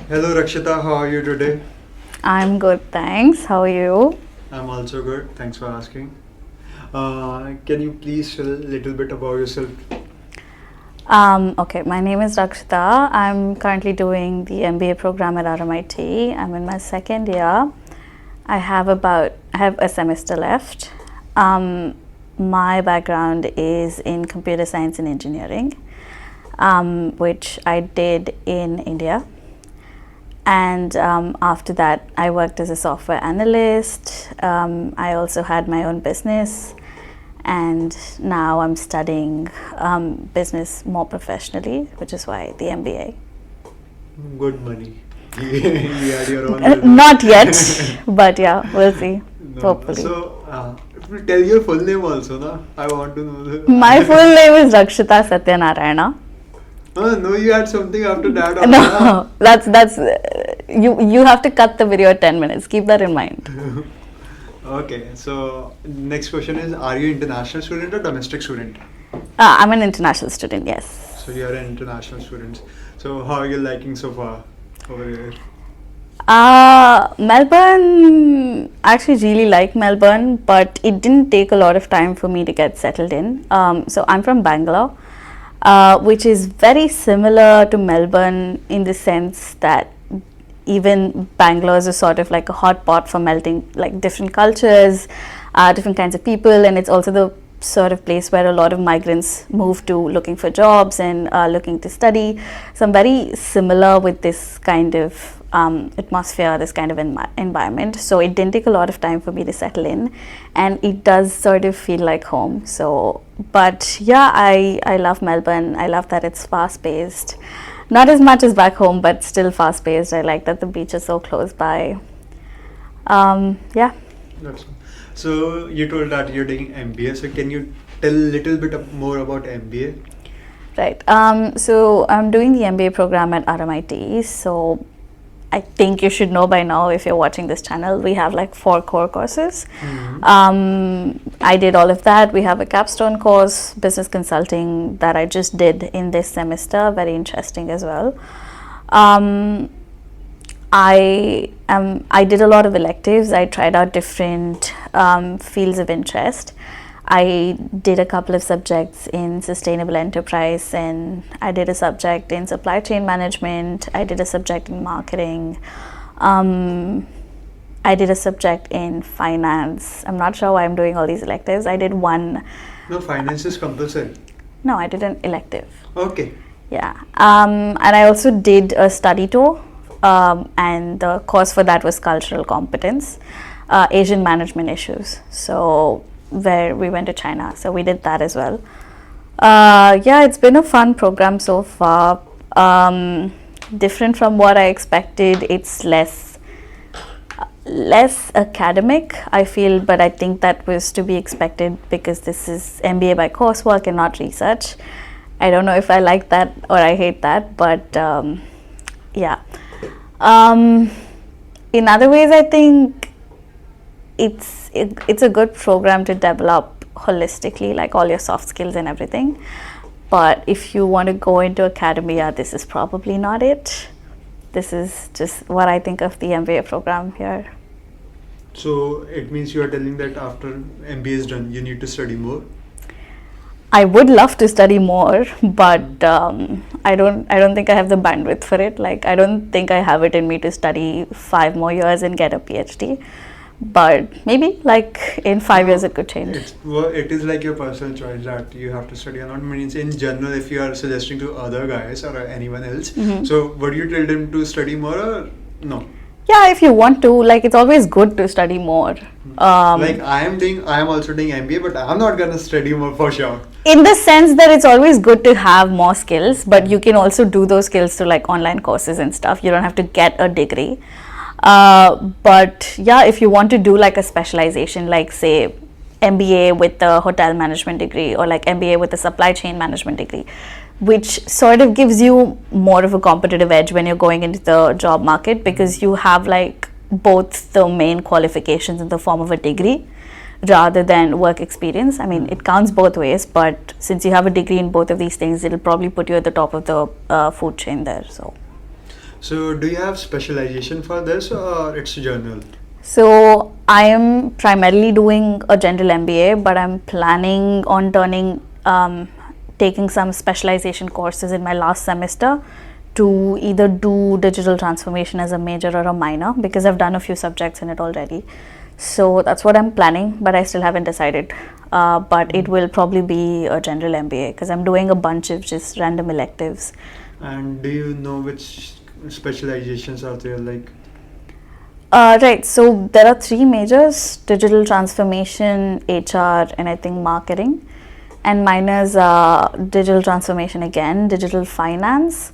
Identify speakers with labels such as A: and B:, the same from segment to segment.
A: Hello Rakshita, how are you today?
B: I'm good, thanks. How are you?
A: I'm also good, thanks for asking. Can you please tell a little bit about yourself?
B: Okay, my name is Rakshita. I'm currently doing the MBA program at RMIT. I'm in my second year. I have a semester left. My background is in computer science and engineering, which I did in India. And after that, I worked as a software analyst. I also had my own business, and now I'm studying business more professionally, which is why the MBA.
A: Good money. You had your own business.
B: Not yet, but yeah, we'll see.
A: No.
B: Hopefully.
A: So, if you tell your full name also, na? I want to know.
B: My full name is Rakshita Satyanarayana.
A: No, you had something after that. Also,
B: No, that's you have to cut the video at 10 minutes. Keep that in mind.
A: Okay, so next question is: are you international student or domestic student?
B: I'm an international student, yes.
A: So you are an international student. So how are you liking so far over here?
B: Melbourne, I actually really like Melbourne, but it didn't take a lot of time for me to get settled in. So I'm from Bangalore, which is very similar to Melbourne in the sense that even Bangalore is a sort of like a hot pot for melting like different cultures, different kinds of people, and it's also the sort of place where a lot of migrants move to looking for jobs and looking to study. So I'm very similar with this kind of atmosphere, this kind of environment. So it didn't take a lot of time for me to settle in, and it does sort of feel like home. So, but yeah, I love Melbourne. I love that it's fast paced. Not as much as back home, but still fast paced. I like that the beach is so close by. Yeah.
A: That's so you told that you're doing MBA. So can you tell a little bit more about MBA?
B: Right. So I'm doing the MBA program at RMIT. So I think you should know by now if you're watching this channel, we have like 4 core courses. I did all of that. We have a capstone course, business consulting, that I just did in this semester. Very interesting as well. I did a lot of electives. I tried out different fields of interest. I did a couple of subjects in sustainable enterprise, and I did a subject in supply chain management. I did a subject in marketing. I did a subject in finance. I'm not sure why I'm doing all these electives. I did one.
A: No, finance is compulsory.
B: No, I did an elective.
A: Okay.
B: Yeah. And I also did a study tour, and the course for that was cultural competence, Asian management issues. So where we went to China. So we did that as well. Yeah, it's been a fun program so far. Different from what I expected. It's less academic, I feel, but I think that was to be expected because this is MBA by coursework and not research. I don't know if I like that or I hate that, but yeah. In other ways, I think it's a good program to develop holistically, like all your soft skills and everything. But if you want to go into academia, this is probably not it. This is just what I think of the MBA program here.
A: So it means you are telling that after MBA is done, you need to study more.
B: I would love to study more, but I don't think I have the bandwidth for it. Like, I don't think I have it in me to study 5 more years and get a PhD. But maybe like in 5 years it could change.
A: It is like your personal choice that you have to study or not. Means in general, if you are suggesting to other guys or anyone else, so would you tell them to study more or no?
B: Yeah, if you want to, like, it's always good to study more.
A: Like I am also doing MBA, but I'm not gonna study more for sure.
B: In the sense that it's always good to have more skills, but you can also do those skills through like online courses and stuff. You don't have to get a degree. But yeah, if you want to do like a specialization, like say MBA with the hotel management degree or like MBA with the supply chain management degree, which sort of gives you more of a competitive edge when you're going into the job market, because you have like both the main qualifications in the form of a degree rather than work experience. I mean, it counts both ways, but since you have a degree in both of these things, it'll probably put you at the top of the food chain there.
A: So do you have specialization for this or it's general?
B: So I am primarily doing a general MBA, but I'm planning on taking some specialization courses in my last semester to either do digital transformation as a major or a minor, because I've done a few subjects in it already. So that's what I'm planning, but I still haven't decided. But it will probably be a general MBA because I'm doing a bunch of just random electives.
A: And do you know which specializations are there? Like,
B: Right, so there are three majors: digital transformation, HR, and I think marketing. And minors are digital transformation again, digital finance,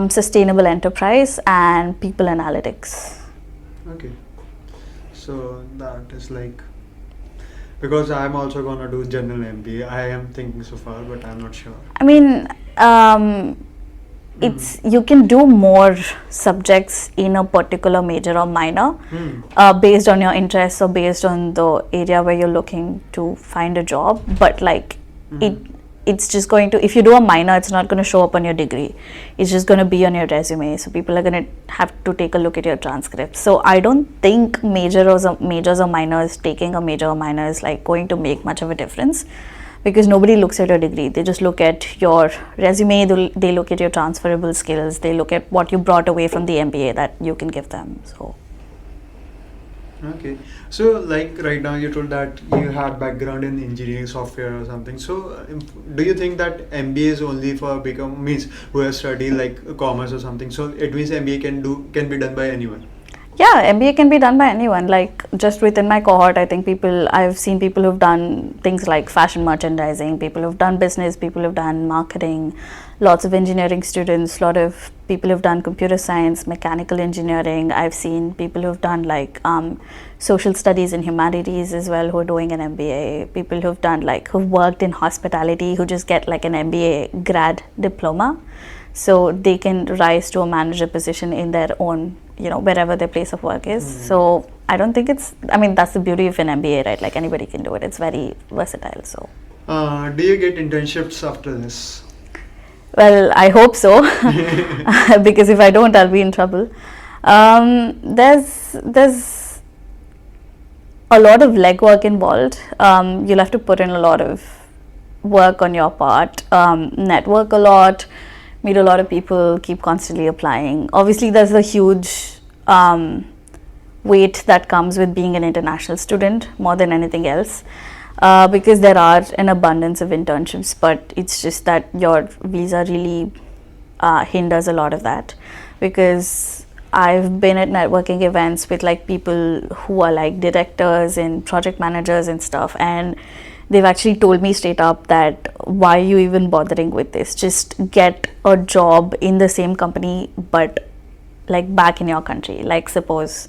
B: sustainable enterprise, and people analytics.
A: okay. So that is like, because I'm also gonna do general MBA. I am thinking so far, but I'm not sure.
B: I mean, it's you can do more subjects in a particular major or minor based on your interests or based on the area where you're looking to find a job. But like it's just going to, if you do a minor, it's not going to show up on your degree. It's just going to be on your resume. So people are going to have to take a look at your transcript. So I don't think majors or minors, taking a major or minor is like going to make much of a difference, because nobody looks at your degree. They just look at your resume, they look at your transferable skills, they look at what you brought away from the MBA that you can give them. So
A: Okay. So like right now you told that you have background in engineering software or something. So do you think that MBA is only for means who has studied like commerce or something? So it means MBA can be done by anyone.
B: yeah, MBA can be done by anyone. Like just within my cohort, I think I've seen people who've done things like fashion merchandising, people who've done business, people who've done marketing, lots of engineering students, a lot of people who've done computer science, mechanical engineering. I've seen people who've done like social studies and humanities as well, who are doing an MBA, people who've worked in hospitality, who just get like an MBA grad diploma. So they can rise to a manager position in their own, wherever their place of work is. So I don't think that's the beauty of an MBA, right? Like anybody can do it. It's very versatile. So
A: Do you get internships after this?
B: well, I hope so, because if I don't, I'll be in trouble. There's a lot of legwork involved. You'll have to put in a lot of work on your part, network a lot, meet a lot of people, keep constantly applying. Obviously, there's a huge weight that comes with being an international student more than anything else, because there are an abundance of internships, but it's just that your visa really hinders a lot of that, because I've been at networking events with like people who are like directors and project managers and stuff, and they've actually told me straight up that why are you even bothering with this? Just get a job in the same company, but like back in your country. Like suppose,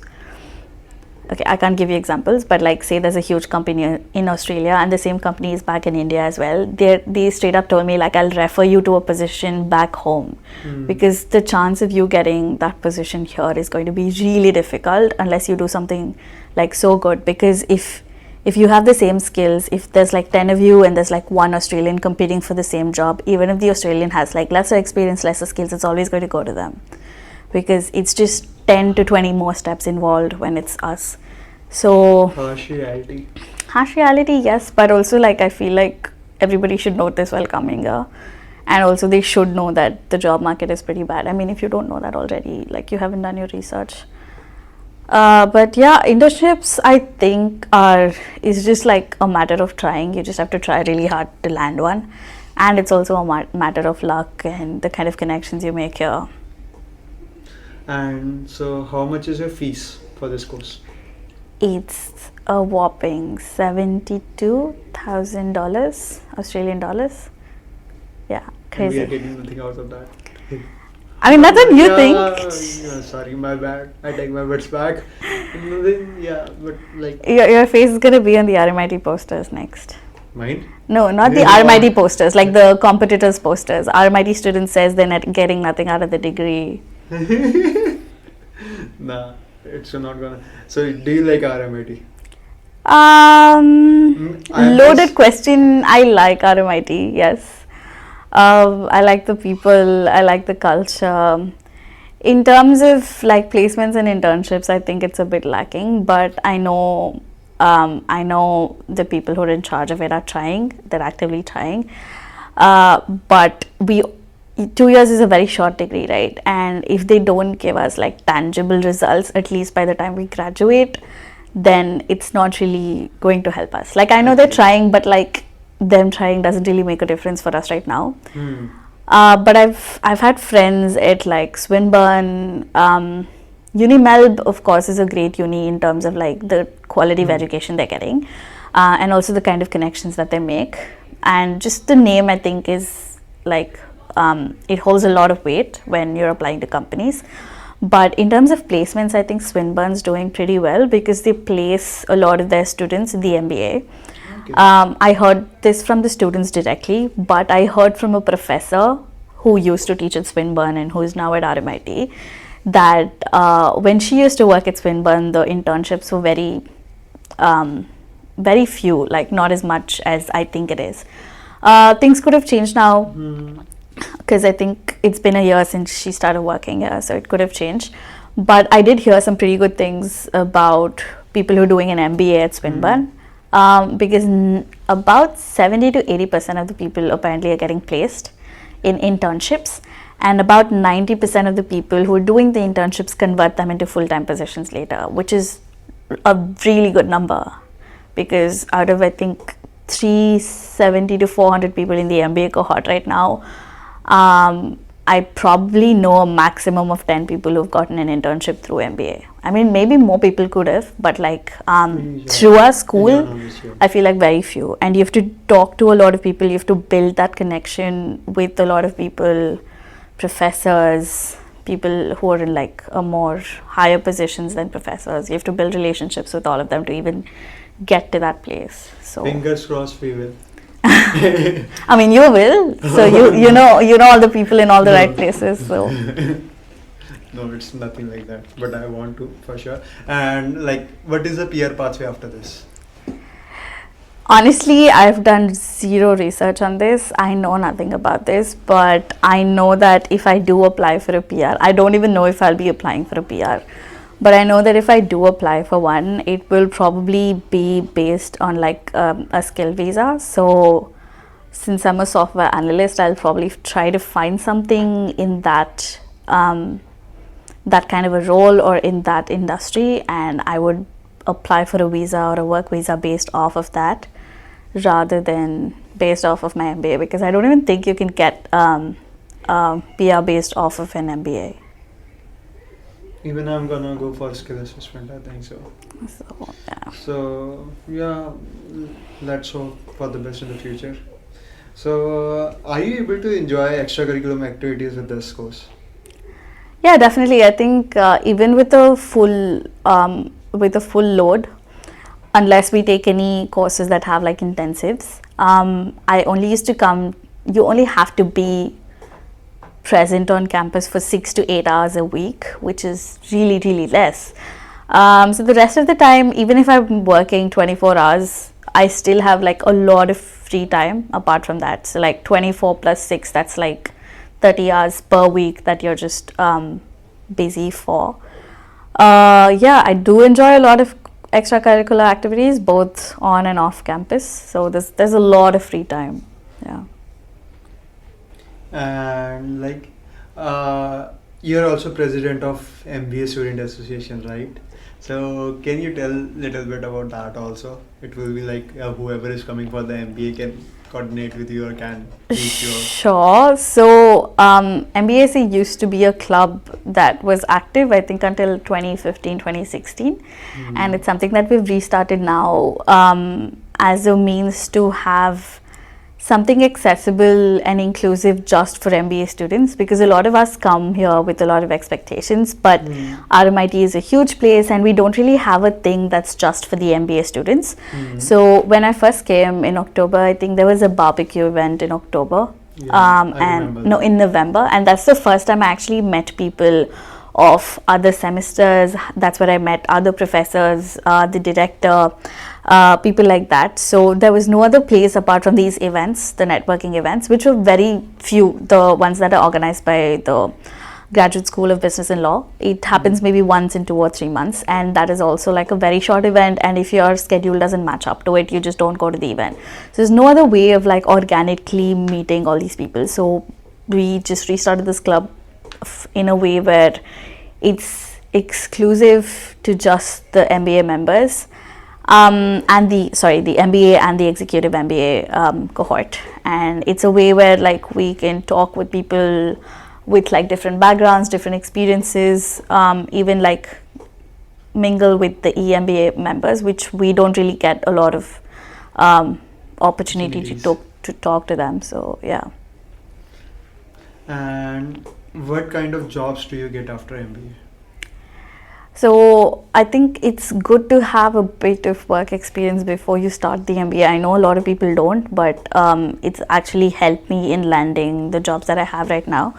B: okay, I can't give you examples, but like say there's a huge company in Australia and the same company is back in India as well. They straight up told me like, I'll refer you to a position back home, because the chance of you getting that position here is going to be really difficult unless you do something like so good. Because if you have the same skills, if there's like 10 of you and there's like one Australian competing for the same job, even if the Australian has like lesser experience, lesser skills, it's always going to go to them, because it's just 10 to 20 more steps involved when it's us. So
A: Harsh reality.
B: Harsh reality, yes, but also like I feel like everybody should know this while coming here, and also they should know that the job market is pretty bad. I mean, if you don't know that already, like you haven't done your research. But yeah, internships I think is just like a matter of trying. You just have to try really hard to land one, and it's also a matter of luck and the kind of connections you make here.
A: And so how much is your fees for this course?
B: It's a whopping $72,000 Australian dollars. Yeah, crazy.
A: And we are getting nothing out of that.
B: I mean, that's what you think.
A: Yeah, sorry, my bad. I take my words back. Yeah, but like
B: Your face is gonna be on the RMIT posters next.
A: mine.
B: No, not the RMIT posters, like the competitors posters. RMIT student says they're not getting nothing out of the degree.
A: Nah, it's not gonna. So, do you like RMIT?
B: Loaded question. I like RMIT, yes. I like the people, I like the culture. In terms of like placements and internships, I think it's a bit lacking, but I know the people who are in charge of it are trying. They're actively trying. But 2 years is a very short degree, right? And if they don't give us like tangible results, at least by the time we graduate, then it's not really going to help us. Like I know they're trying, but like them trying doesn't really make a difference for us right now. But I've had friends at like Swinburne, Uni Melb, of course, is a great uni in terms of like the quality of education they're getting, and also the kind of connections that they make. And just the name, I think, is like it holds a lot of weight when you're applying to companies. But in terms of placements, I think Swinburne's doing pretty well because they place a lot of their students in the MBA. I heard this from the students directly, but I heard from a professor who used to teach at Swinburne and who is now at RMIT that when she used to work at Swinburne, the internships were very few, like not as much as I think it is. Things could have changed now because I think it's been a year since she started working here, so it could have changed. But I did hear some pretty good things about people who are doing an MBA at Swinburne. Because about 70 to 80% of the people apparently are getting placed in internships, and about 90% of the people who are doing the internships convert them into full-time positions later, which is a really good number because out of I think 370 to 400 people in the MBA cohort right now, I probably know a maximum of 10 people who've gotten an internship through MBA. I mean, maybe more people could have, but like through our school, I feel like very few. And you have to talk to a lot of people. You have to build that connection with a lot of people, professors, people who are in like a more higher positions than professors. You have to build relationships with all of them to even get to that place. So
A: fingers crossed we will.
B: I mean, you will. So you know all the people in all the right places. So
A: no, it's nothing like that. But I want to for sure. And like, what is the PR pathway after this?
B: Honestly, I've done zero research on this. I know nothing about this, but I know that if I do apply for a PR, I don't even know if I'll be applying for a PR. But I know that if I do apply for one, it will probably be based on like a skill visa. So since I'm a software analyst, I'll probably try to find something in that that kind of a role or in that industry, and I would apply for a visa or a work visa based off of that rather than based off of my MBA, because I don't even think you can get PR based off of an MBA.
A: Even I'm gonna go for skill assessment, I think so. So yeah, let's hope for the best in the future. So are you able to enjoy extracurricular activities with this course?
B: Yeah, definitely. I think even with a full load, unless we take any courses that have like intensives, I only used to come. You only have to be present on campus for 6 to 8 hours a week, which is really less. So the rest of the time, even if I'm working 24 hours, I still have like a lot of free time apart from that. So like 24 plus 6, that's like 30 hours per week that you're just busy for. Yeah, I do enjoy a lot of extracurricular activities both on and off campus. So there's a lot of free time. Yeah.
A: And like you're also president of MBA Student Association, right? So can you tell little bit about that also? It will be like whoever is coming for the MBA can coordinate with you or can reach you out.
B: Sure. So MBAC used to be a club that was active, I think, until 2015, 2016. And it's something that we've restarted now as a means to have something accessible and inclusive just for MBA students, because a lot of us come here with a lot of expectations, but RMIT is a huge place and we don't really have a thing that's just for the MBA students. So when I first came in October, I think there was a barbecue event in October, in November, and that's the first time I actually met people of other semesters. That's where I met other professors, the director, people like that. So there was no other place apart from these events, the networking events, which were very few, the ones that are organized by the Graduate School of Business and Law. It happens maybe once in 2 or 3 months, and that is also like a very short event, and if your schedule doesn't match up to it, you just don't go to the event. So there's no other way of like organically meeting all these people. So we just restarted this club in a way where it's exclusive to just the MBA members, and the MBA and the executive MBA cohort. And it's a way where like we can talk with people with like different backgrounds, different experiences, even like mingle with the EMBA members, which we don't really get a lot of opportunity to talk to them. So yeah.
A: And what kind of jobs do you get after MBA?
B: So I think it's good to have a bit of work experience before you start the MBA. I know a lot of people don't, but it's actually helped me in landing the jobs that I have right now.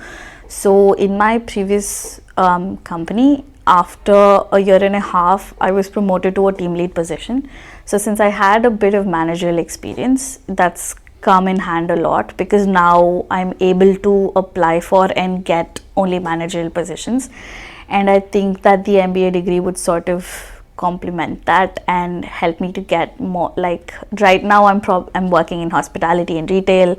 B: So in my previous company, after a year and a half, I was promoted to a team lead position. So since I had a bit of managerial experience, that's come in hand a lot, because now I'm able to apply for and get only managerial positions. And I think that the MBA degree would sort of complement that and help me to get more. Like right now I'm working in hospitality and retail,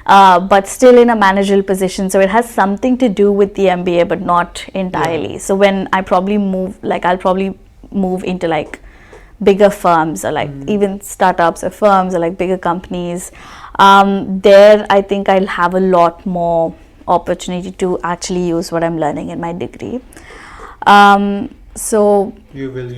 B: but still in a managerial position, so it has something to do with the MBA but not entirely. Yeah. So when I probably move, like I'll probably move into like bigger firms or like even startups or firms or like bigger companies, there I think I'll have a lot more opportunity to actually use what I'm learning in my degree. So
A: you will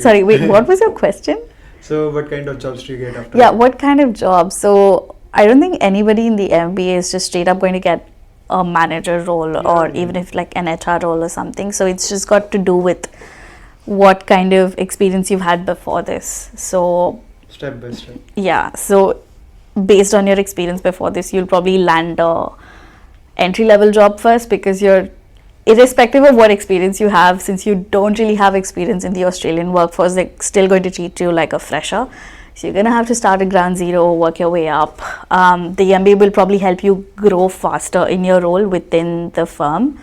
B: sorry, wait, what was your question?
A: So what kind of jobs do you get after?
B: Yeah, what kind of jobs? So I don't think anybody in the MBA is just straight up going to get a manager role, or even if like an HR role or something. So it's just got to do with what kind of experience you've had before this. So
A: step by step.
B: Yeah, so based on your experience before this, you'll probably land a entry level job first, because you're, irrespective of what experience you have, since you don't really have experience in the Australian workforce, they're still going to treat you like a fresher. So you're going to have to start at ground zero, work your way up. The MBA will probably help you grow faster in your role within the firm.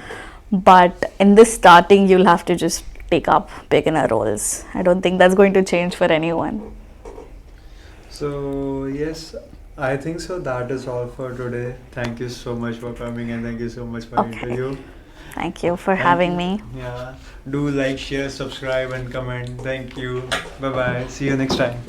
B: But in this starting, you'll have to just pick up beginner roles. I don't think that's going to change for anyone.
A: So yes, I think so. That is all for today. Thank you so much for coming, and thank you so much for the interview.
B: Thank you for having me.
A: Yeah. Do like, share, subscribe, and comment. Thank you. Bye bye. See you next time.